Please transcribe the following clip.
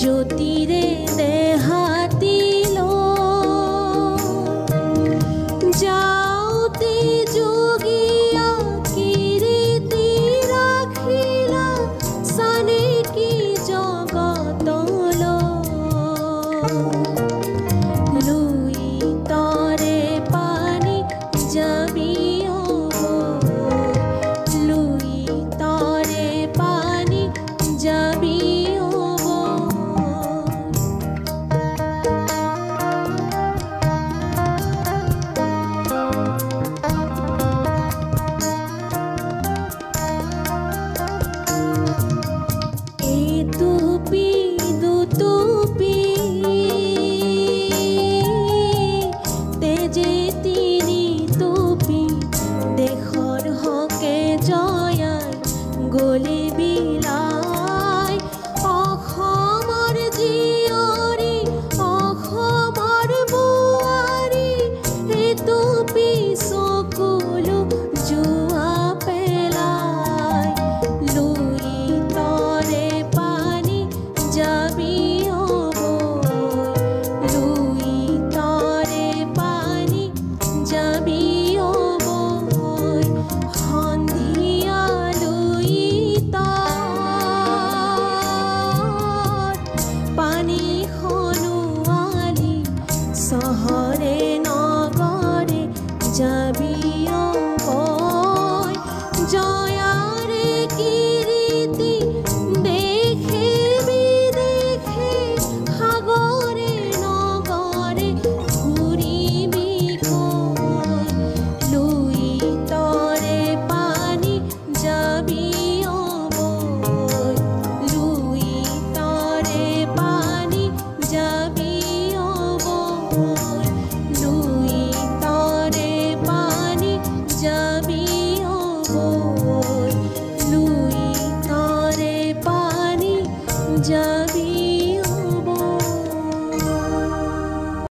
জ্যোতিৰে দেহাতিল যাওঁতে যোগীয়া কীৰ্তি ৰাখিলা চানেকি জগতল লুই তৰে পানী যাবি লুই তৰে পানী যাবি গলে বিলাই অসমৰ জীয়ৰী অসমৰ বোৱাৰী সেইটো পিছকুলো জোৱা পেলাই লুই তৰে পানী যাবি লুই তৰে পানী যাবি শহরে নগরে যাবি জয়ারে কীর্তি দেখে বিদেশে সাগরে নগরে ঘুরিবি লুই তরে পানী যাবি লুই তরে পানী যাবি লুই তরে পানী যাবি লুই তরে পানী যাবি।